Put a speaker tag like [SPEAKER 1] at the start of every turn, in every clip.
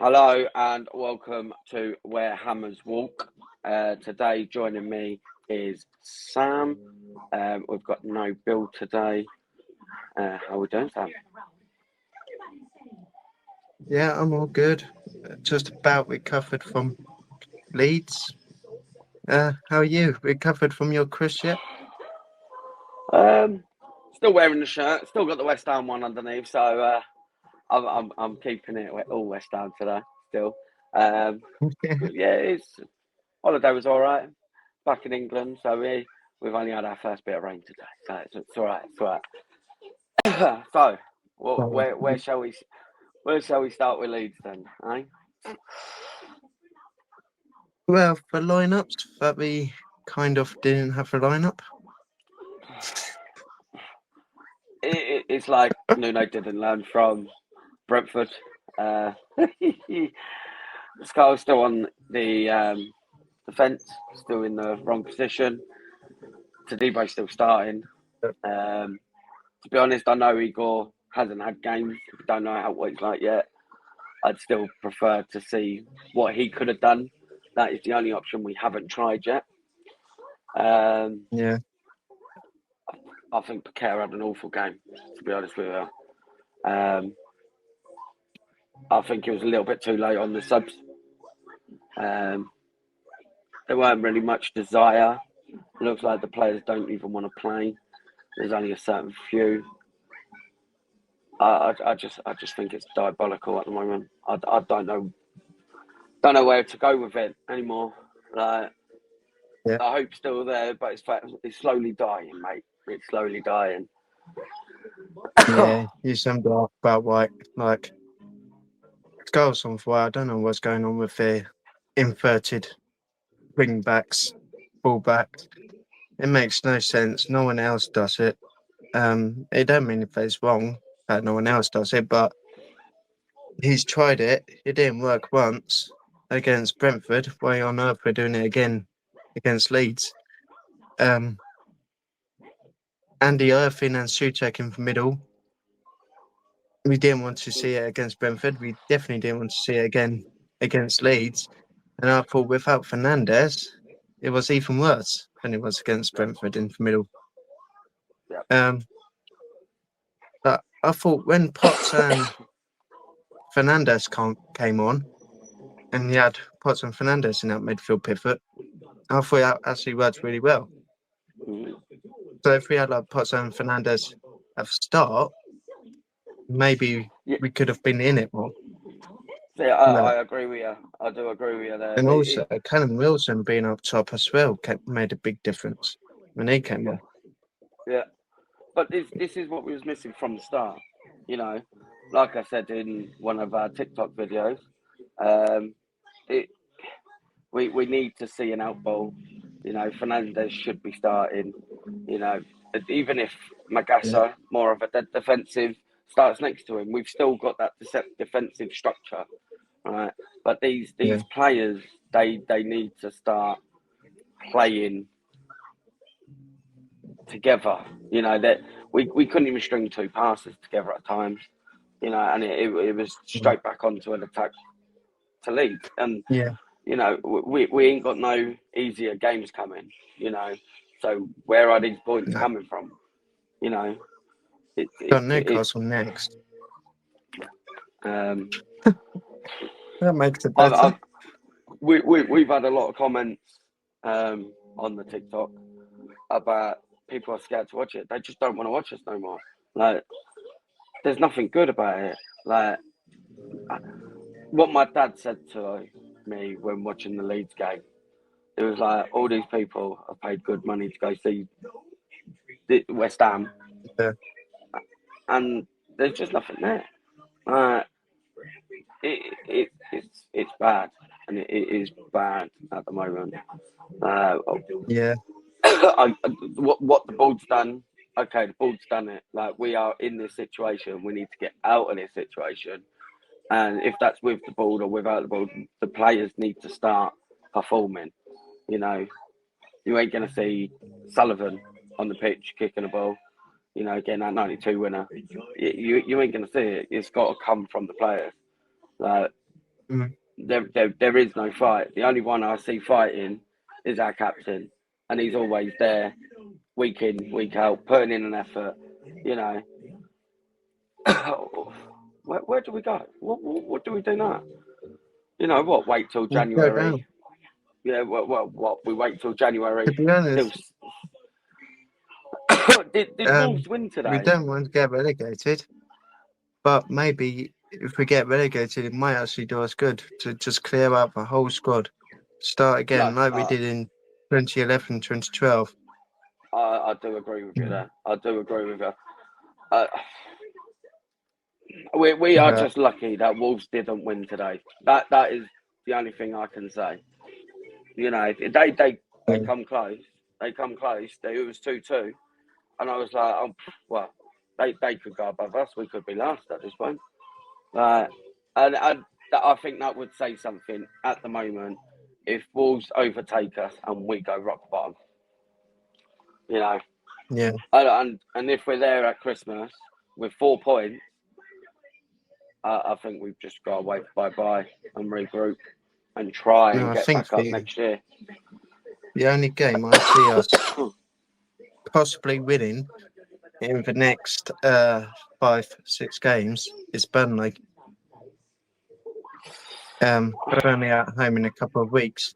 [SPEAKER 1] Hello and welcome to Where Hammers Walk. Today joining me is Sam. We've got no Bill today. How are we doing, Sam?
[SPEAKER 2] Yeah, I'm all good. Just about recovered from Leeds. How are you? Recovered from your crush yet?
[SPEAKER 1] Still wearing the shirt. Still got the West Ham one underneath, so I'm keeping it all West Ham today. Still, but yeah, holiday was all right. Back in England, so we've only had our first bit of rain today, so it's all right. It's all right. So,
[SPEAKER 2] Oh,
[SPEAKER 1] where shall we start with Leeds then? Eh?
[SPEAKER 2] well, for lineups, that we kind of didn't have a lineup.
[SPEAKER 1] It's like Nuno didn't learn from Brentford. Uh, Scar's still on the defence, still in the wrong position. Tadebo's still starting. To be honest, I know Igor hasn't had games. We don't know what he's like yet. I'd still prefer to see what he could have done. That is the only option we haven't tried yet.
[SPEAKER 2] Yeah,
[SPEAKER 1] I think Paqueta had an awful game, to be honest with you. I think it was a little bit too late on the subs. There weren't really much desire. It looks like the players don't even want to play. There's only a certain few. I just think it's diabolical at the moment. I don't know where to go with it anymore. Like,
[SPEAKER 2] yeah,
[SPEAKER 1] the hope's still there, but it's slowly dying, mate. It's slowly dying.
[SPEAKER 2] yeah. You summed it up about right. Like, Scar's on fire. I don't know what's going on with the inverted wing backs, full backs. It makes no sense. No one else does it. It don't mean if it's wrong that no one else does it, but he's tried it. It didn't work once against Brentford. Why on earth we're doing it again against Leeds? Andy Irving and Souček in the middle. We didn't want to see it against Brentford. We definitely didn't want to see it again against Leeds. And I thought without Fernandez, it was even worse than it was against Brentford in the middle.
[SPEAKER 1] Yep.
[SPEAKER 2] But I thought when Potts and Fernandez came on, and you had Potts and Fernandez in that midfield pivot, I thought that actually worked really well. So if we had like Potts and Fernandez at the start, maybe
[SPEAKER 1] Yeah,
[SPEAKER 2] we could have been in it more.
[SPEAKER 1] yeah,
[SPEAKER 2] No.
[SPEAKER 1] I agree with you. I do agree with you there.
[SPEAKER 2] And also, Callum Wilson being up top as well made a big difference when he came on.
[SPEAKER 1] Yeah, but this is what we was missing from the start. You know, like I said in one of our TikTok videos, um, it we need to see an out ball. You know, Fernandez should be starting. You know, even if
[SPEAKER 2] Yeah,
[SPEAKER 1] Magassa, more of a defensive, starts next to him, we've still got that defensive structure, right? But
[SPEAKER 2] yeah,
[SPEAKER 1] these players, they need to start playing together. You know that we couldn't even string two passes together at times. You know, and it was
[SPEAKER 2] yeah,
[SPEAKER 1] straight back onto an attack to Leeds. And
[SPEAKER 2] yeah.
[SPEAKER 1] you know, we ain't got no easier games coming. You know, so where are these points
[SPEAKER 2] No.
[SPEAKER 1] coming from? You know,
[SPEAKER 2] Got
[SPEAKER 1] it
[SPEAKER 2] Newcastle next.
[SPEAKER 1] um,
[SPEAKER 2] That makes it
[SPEAKER 1] I've
[SPEAKER 2] better.
[SPEAKER 1] we've had a lot of comments on the TikTok about people are scared to watch it. They just don't want to watch us no more. Like, there's nothing good about it. Like, what my dad said to me when watching the Leeds game, it was like all these people have paid good money to go see West Ham,
[SPEAKER 2] Yeah,
[SPEAKER 1] and there's just nothing there. Uh, it's bad, and it is bad at the moment. Uh,
[SPEAKER 2] yeah,
[SPEAKER 1] what the board's done. Okay, the board's done it. Like, we are in this situation. We need to get out of this situation. And if that's with the ball or without the ball, the players need to start performing. You know, you ain't going to see Sullivan on the pitch kicking a ball, you know, getting that 92 winner. You ain't going to see it. It's got to come from the players. Like,
[SPEAKER 2] Mm.
[SPEAKER 1] There is no fight. The only one I see fighting is our captain, and he's always there, week in, week out, putting in an effort. You know, where do we go? What do we do now? You know what? Wait till
[SPEAKER 2] We go
[SPEAKER 1] January.
[SPEAKER 2] down.
[SPEAKER 1] Yeah, what? We wait till January.
[SPEAKER 2] To be
[SPEAKER 1] Still,
[SPEAKER 2] honest,
[SPEAKER 1] did Wolves win
[SPEAKER 2] we
[SPEAKER 1] today?
[SPEAKER 2] don't want to get relegated, but maybe if we get relegated, it might actually do us good to just clear out the whole squad, start again
[SPEAKER 1] No,
[SPEAKER 2] like we did in 2011, 2012.
[SPEAKER 1] I do agree with you
[SPEAKER 2] Mm.
[SPEAKER 1] there. I do agree with you. Uh, we are
[SPEAKER 2] But
[SPEAKER 1] just lucky that Wolves didn't win today. That is the only thing I can say. You know, they come close. They come close. It was 2-2, and I was like, oh, well, they could go above us. We could be last at this point. And I think that would say something at the moment if Wolves overtake us and we go rock bottom. You know,
[SPEAKER 2] yeah,
[SPEAKER 1] and if we're there at Christmas with 4 points, I think we've just got to wave bye and regroup and try
[SPEAKER 2] no,
[SPEAKER 1] and
[SPEAKER 2] I
[SPEAKER 1] get
[SPEAKER 2] think
[SPEAKER 1] back up next year.
[SPEAKER 2] the only game I see us possibly winning in the next 5, 6 games is Burnley. Burnley at home in a couple of weeks,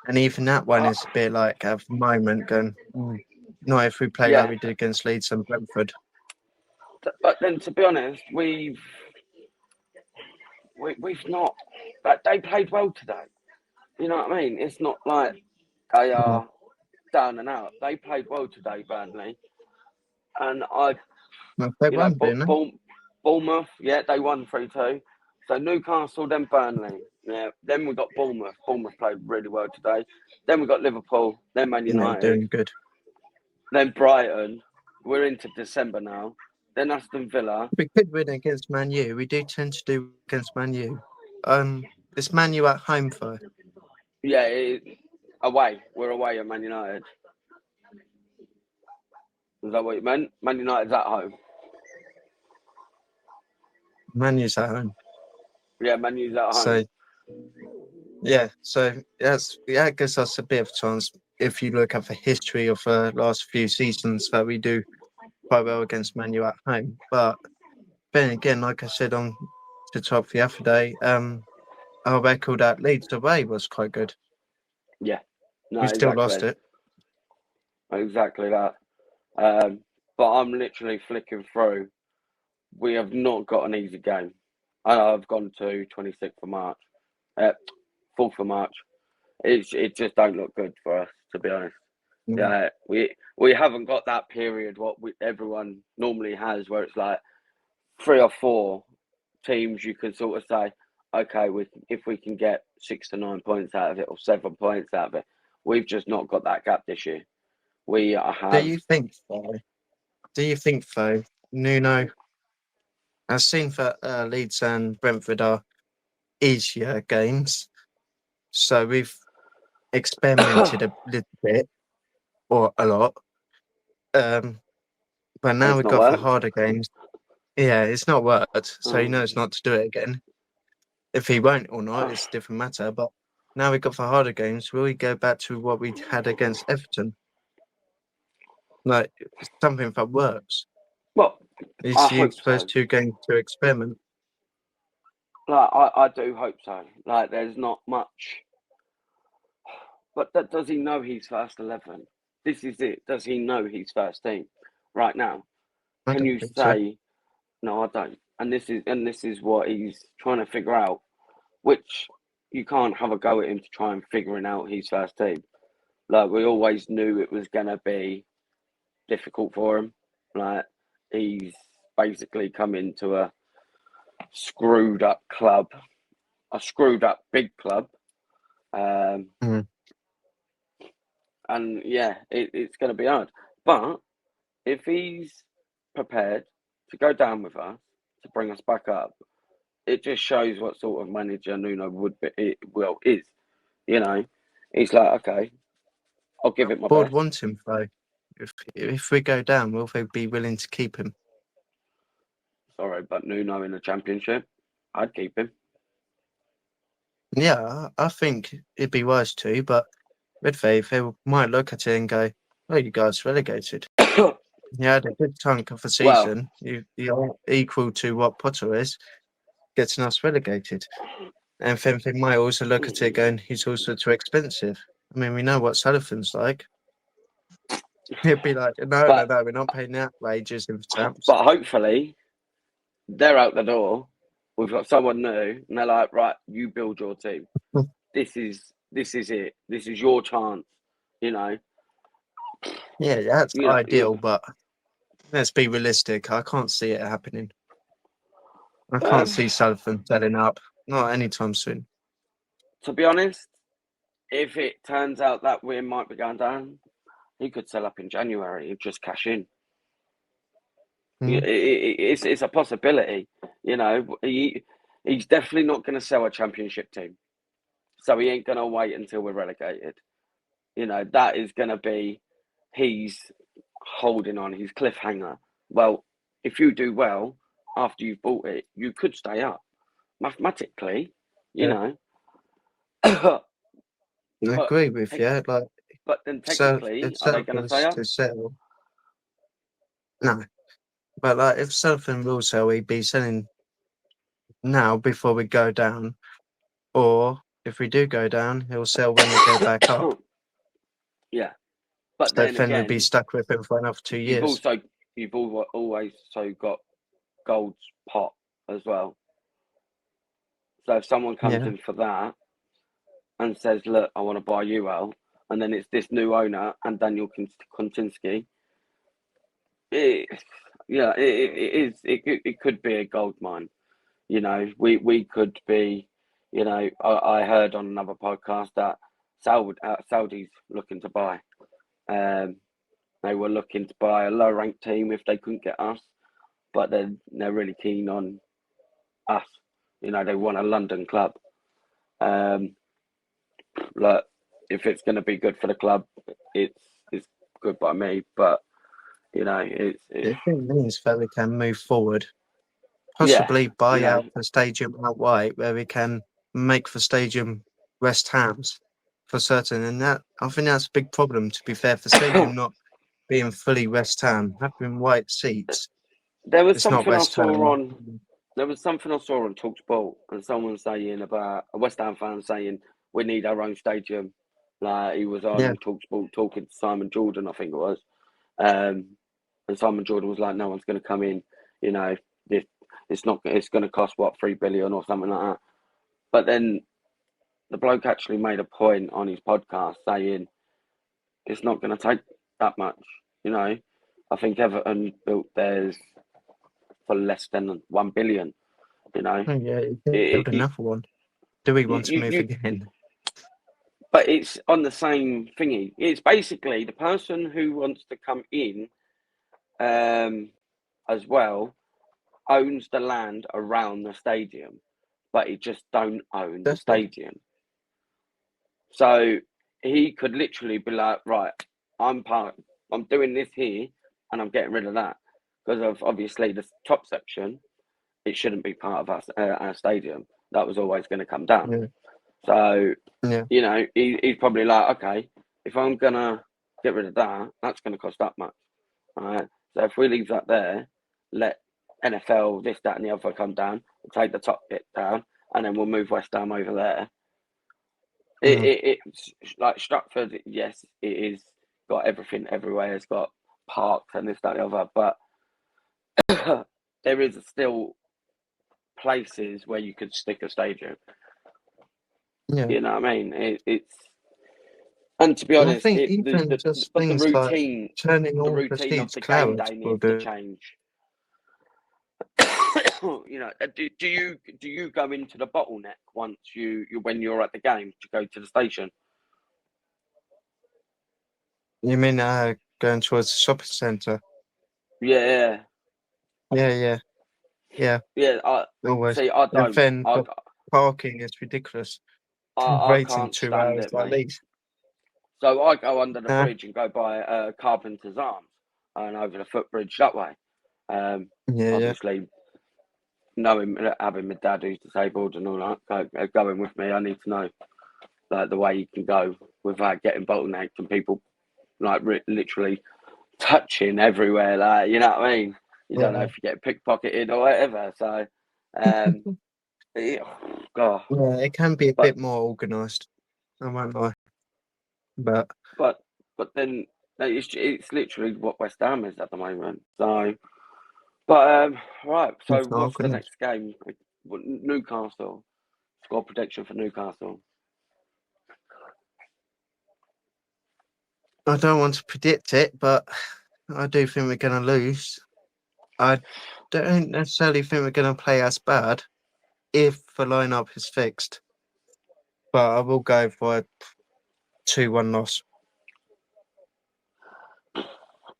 [SPEAKER 2] and even that one
[SPEAKER 1] Uh,
[SPEAKER 2] is a bit like at the moment going. Not if we play like
[SPEAKER 1] yeah,
[SPEAKER 2] we did against Leeds and Brentford.
[SPEAKER 1] but then to be honest, we've not. But they played well today. You know what I mean? It's not like they
[SPEAKER 2] Mm.
[SPEAKER 1] are down and out. They played well today, Burnley, and
[SPEAKER 2] Well, they
[SPEAKER 1] you know,
[SPEAKER 2] won, didn't they?
[SPEAKER 1] Bournemouth, yeah, they won 3-2. So Newcastle, then Burnley, yeah. Then we got Bournemouth. Bournemouth played really well today. Then we got Liverpool, then Man
[SPEAKER 2] Yeah,
[SPEAKER 1] United,
[SPEAKER 2] doing good.
[SPEAKER 1] then Brighton. We're into December now. Then Aston Villa.
[SPEAKER 2] We could win against Man U. We do tend to do against Man U. It's Man U at home though.
[SPEAKER 1] Yeah, away. We're away at Man United. Is that what you meant? Man United's at home.
[SPEAKER 2] Man U's at home.
[SPEAKER 1] Yeah, Man U's at home.
[SPEAKER 2] So yeah, that gives us a bit of chance if you look at the history of the last few seasons that we do quite well against Man U at home. But then again, like I said on the top the other day, our record at Leeds away was quite good.
[SPEAKER 1] Yeah, no,
[SPEAKER 2] We still lost
[SPEAKER 1] exactly.
[SPEAKER 2] it.
[SPEAKER 1] Exactly that. But I'm literally flicking through. We have not got an easy game. I've gone to 26th of March, 4th of March. It just don't look good for us, to be honest.
[SPEAKER 2] Mm.
[SPEAKER 1] Yeah, we haven't got that period what everyone normally has, where it's like 3 or 4 teams you can sort of say, okay, if we can get 6 to 9 points out of it or 7 points out of it, we've just not got that gap this year. We
[SPEAKER 2] Do
[SPEAKER 1] have.
[SPEAKER 2] you think though? Do you think though, Nuno? I've seen that Leeds and Brentford are easier games, so we've experimented a little bit or a lot. But
[SPEAKER 1] And
[SPEAKER 2] now
[SPEAKER 1] it's
[SPEAKER 2] we've
[SPEAKER 1] not
[SPEAKER 2] got the
[SPEAKER 1] worked.
[SPEAKER 2] harder games. Yeah, it's not worked, so he
[SPEAKER 1] Mm.
[SPEAKER 2] knows not to do it again. If he won't or not, it's a different matter. But now we've got the harder games. Will we go back to what we had against Everton? Like something that works.
[SPEAKER 1] Well, I
[SPEAKER 2] Is use
[SPEAKER 1] hope
[SPEAKER 2] those
[SPEAKER 1] so.
[SPEAKER 2] 2 games to experiment.
[SPEAKER 1] Like I do hope so. Like there's not much, but does he know he's first 11? This is it. Does he know he's first team right now?
[SPEAKER 2] I
[SPEAKER 1] Can
[SPEAKER 2] don't
[SPEAKER 1] you
[SPEAKER 2] think so.
[SPEAKER 1] say no? I don't. And this is what he's trying to figure out. Which you can't have a go at him to try and figuring out his first team. Like we always knew it was gonna be difficult for him. Like he's basically come into a screwed up club, a screwed up big club. Um,
[SPEAKER 2] Mm.
[SPEAKER 1] and yeah, it's going to be hard. But if he's prepared to go down with us to bring us back up, it just shows what sort of manager Nuno would be. Well, is you know, he's like, okay, I'll give it my
[SPEAKER 2] Board
[SPEAKER 1] best.
[SPEAKER 2] want him though. If we go down, will they be willing to keep him?
[SPEAKER 1] Sorry, but Nuno in the championship, I'd keep him.
[SPEAKER 2] Yeah, I think it'd be wise to, but Redfaith, they might look at it and go, "Oh, you guys relegated. You had a good chunk of the
[SPEAKER 1] Well,
[SPEAKER 2] season. You're equal to what Potter is, getting us relegated." And then they might also look at it going, "He's also too expensive." I mean, we know what Sullivan's like. He'd be like, "No, no,
[SPEAKER 1] but
[SPEAKER 2] no, we're not paying that wages in the temps."
[SPEAKER 1] but hopefully they're out the door. We've got someone new, and they're like, right, you build your team. This is it. This is your chance. You know,
[SPEAKER 2] Yeah, that's
[SPEAKER 1] you know.
[SPEAKER 2] ideal, but let's be realistic. I can't see it happening. I can't
[SPEAKER 1] Um,
[SPEAKER 2] see Sullivan selling up, not anytime soon.
[SPEAKER 1] to be honest, if it turns out that we might be going down, he could sell up in January and just cash in.
[SPEAKER 2] Mm.
[SPEAKER 1] It's a possibility. You know, he's definitely not going to sell a championship team, so he ain't going to wait until we're relegated. You know, that is going to be he's holding on his cliffhanger. Well, if you do well after you've bought it, you could stay up mathematically. You
[SPEAKER 2] Yeah,
[SPEAKER 1] know,
[SPEAKER 2] I
[SPEAKER 1] but
[SPEAKER 2] agree with you. Like,
[SPEAKER 1] but then
[SPEAKER 2] so
[SPEAKER 1] technically,
[SPEAKER 2] if
[SPEAKER 1] are they going to stay
[SPEAKER 2] Sullivan's
[SPEAKER 1] up?
[SPEAKER 2] to sell, no. But like, if Sullivan will sell, he'd be selling now before we go down, or if we do go down, he'll sell when we go back up.
[SPEAKER 1] Yeah, but
[SPEAKER 2] So
[SPEAKER 1] then
[SPEAKER 2] then we'd be
[SPEAKER 1] again,
[SPEAKER 2] stuck with him for another 2
[SPEAKER 1] you've
[SPEAKER 2] years.
[SPEAKER 1] also you've always so got Gold's pot as well. So if someone comes
[SPEAKER 2] Yeah,
[SPEAKER 1] in for that and says, "Look, I want to buy you out," and then it's this new owner and Daniel Kontinsky, it, yeah, it is. It could be a gold mine. You know, we could be. You know, I heard on another podcast that Saudi's looking to buy. Um, they were looking to buy a low ranked team if they couldn't get us, but they're really keen on us. You know, they want a London club. Um, Like, if it's going to be good for the club, it's good by me. But you know,
[SPEAKER 2] the thing means that we can move forward,
[SPEAKER 1] yeah,
[SPEAKER 2] possibly
[SPEAKER 1] you
[SPEAKER 2] buy
[SPEAKER 1] know,
[SPEAKER 2] out the stadium outright, where we can make the stadium West Ham's for certain. And that I think that's a big problem. To be fair, the stadium not being fully West Ham, having white seats,
[SPEAKER 1] there was
[SPEAKER 2] it's not
[SPEAKER 1] something I
[SPEAKER 2] West
[SPEAKER 1] saw
[SPEAKER 2] Ham.
[SPEAKER 1] on there was something I saw on Talksport, and someone saying about a West Ham fan saying we need our own stadium. Like he was
[SPEAKER 2] Yeah,
[SPEAKER 1] on Talksport talking to Simon Jordan, I think it was, um, and Simon Jordan was like, "No one's going to come in. You know, it's not. It's going to cost what 3 billion or something like that." But then the bloke actually made a point on his podcast saying it's not going to take that much. You know, I think Everton built theirs for less than 1 billion. You know,
[SPEAKER 2] oh, yeah, you can
[SPEAKER 1] it,
[SPEAKER 2] build
[SPEAKER 1] it,
[SPEAKER 2] another one. Do we
[SPEAKER 1] you,
[SPEAKER 2] want to
[SPEAKER 1] you,
[SPEAKER 2] move
[SPEAKER 1] you,
[SPEAKER 2] again?
[SPEAKER 1] but it's on the same thingy. It's basically the person who wants to come in um, as well owns the land around the stadium, but he just don't own the
[SPEAKER 2] That's it.
[SPEAKER 1] stadium. So he could literally be like, right, I'm part, I'm doing this here, and I'm getting rid of that because of obviously the top section. It shouldn't be part of our stadium. That was always going to come down.
[SPEAKER 2] Yeah,
[SPEAKER 1] So
[SPEAKER 2] yeah.
[SPEAKER 1] you know, he's probably like, okay, if I'm gonna get rid of that, that's going to cost that much. All right. So if we leave that there, let NFL this, that, and the other come down, we'll take the top bit down, and then we'll move West Ham over there.
[SPEAKER 2] Mm.
[SPEAKER 1] It's like Stratford, yes, it is got everything everywhere. It's got parks and this, that, and the other, but there is still places where you could stick a stadium.
[SPEAKER 2] Yeah.
[SPEAKER 1] You know what I mean? It's and to be
[SPEAKER 2] And I
[SPEAKER 1] honest,
[SPEAKER 2] think even just
[SPEAKER 1] but
[SPEAKER 2] things like turning
[SPEAKER 1] the
[SPEAKER 2] all the
[SPEAKER 1] routine of
[SPEAKER 2] seats
[SPEAKER 1] the game
[SPEAKER 2] clouds
[SPEAKER 1] day
[SPEAKER 2] will
[SPEAKER 1] needs to
[SPEAKER 2] do.
[SPEAKER 1] change. You know, do you go into the bottleneck once you when you're at the game to go to the station?
[SPEAKER 2] You mean going towards the shopping centre?
[SPEAKER 1] Yeah,
[SPEAKER 2] Yeah, yeah, yeah.
[SPEAKER 1] yeah. I
[SPEAKER 2] Always.
[SPEAKER 1] see. I
[SPEAKER 2] And
[SPEAKER 1] don't.
[SPEAKER 2] then for parking, it's ridiculous.
[SPEAKER 1] I
[SPEAKER 2] Waiting
[SPEAKER 1] can't
[SPEAKER 2] 2 hours
[SPEAKER 1] stand it,
[SPEAKER 2] at
[SPEAKER 1] mate.
[SPEAKER 2] least.
[SPEAKER 1] So I go under the
[SPEAKER 2] Uh,
[SPEAKER 1] bridge and go by Carpenter's Arms and over the footbridge that way. Um,
[SPEAKER 2] yeah, yeah.
[SPEAKER 1] obviously, knowing having my dad who's disabled and all that going with me, I need to know like the way you can go without getting bottlenecked and people like literally touching everywhere. Like, you know what I mean? You don't know if you get pickpocketed or whatever. So, God.
[SPEAKER 2] Yeah, it can be a bit more organised. I won't lie. But
[SPEAKER 1] then it's literally what West Ham is at the moment. So, but right. So,
[SPEAKER 2] it's not
[SPEAKER 1] what's the
[SPEAKER 2] organised.
[SPEAKER 1] next game? Newcastle. Score prediction for Newcastle.
[SPEAKER 2] I don't want to predict it, but I do think we're going to lose. I don't necessarily think we're going to play as bad if the lineup is fixed. But I will go for a 2-1 loss.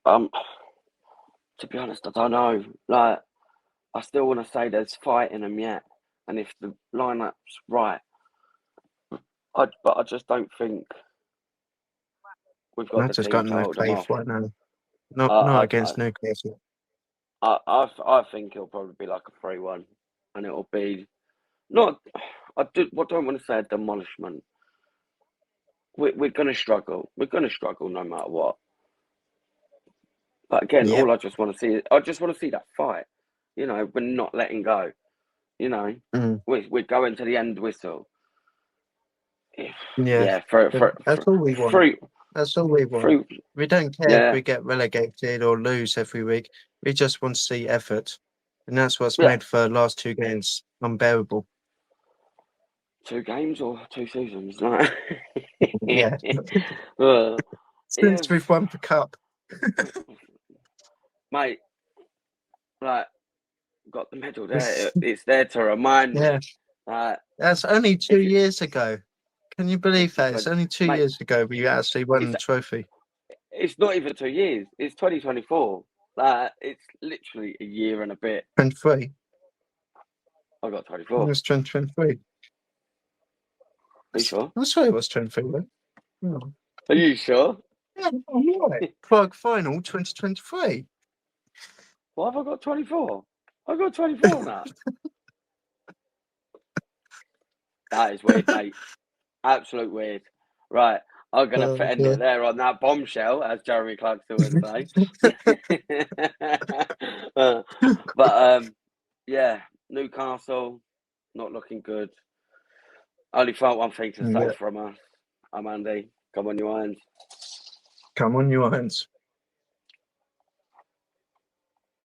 [SPEAKER 1] To be honest, I don't know. Like, I still want to say there's fight in them yet, and if the lineup's right, but I just don't think we've got
[SPEAKER 2] I've
[SPEAKER 1] the
[SPEAKER 2] just
[SPEAKER 1] team
[SPEAKER 2] got
[SPEAKER 1] to
[SPEAKER 2] no
[SPEAKER 1] hold them
[SPEAKER 2] faith
[SPEAKER 1] off.
[SPEAKER 2] right now. Not
[SPEAKER 1] I
[SPEAKER 2] against Newcastle.
[SPEAKER 1] I think it'll probably be like a 3-1, and it'll be not. I don't want to say a demolishment. We're going to struggle. We're going to struggle no matter what. But again,
[SPEAKER 2] Yep.
[SPEAKER 1] all I just want to see that fight. You know, we're not letting go. You know, we're going to the end whistle.
[SPEAKER 2] Yeah, that's all we want. That's all we want. We don't care if we get relegated or lose every week. We just want to see effort. And that's what's made the last 2 games unbearable.
[SPEAKER 1] 2 games or 2 seasons? Right?
[SPEAKER 2] Yeah. Since we've won the cup.
[SPEAKER 1] Mate, like, got the medal there. It's there to remind me.
[SPEAKER 2] That's only 2 years ago. Can you believe that? It's only 2 years ago we actually won the trophy.
[SPEAKER 1] It's not even 2 years. It's 2024. Like, it's literally a year and a bit.
[SPEAKER 2] 23.
[SPEAKER 1] I got 24.
[SPEAKER 2] It was 2023.
[SPEAKER 1] Are you sure?
[SPEAKER 2] I'm sure it was 23. Oh.
[SPEAKER 1] Are you sure?
[SPEAKER 2] Yeah, I'm right. Prague final 2023.
[SPEAKER 1] Why have I got 24? I got 24 now. That is weird, mate. Absolute weird. Right. I'm going to end it there on that bombshell, as Jeremy Clarkson would say. Yeah, Newcastle, not looking good. Only felt one thing to say from us. I'm Andy. Come on, you irons.
[SPEAKER 2] Come on, you irons.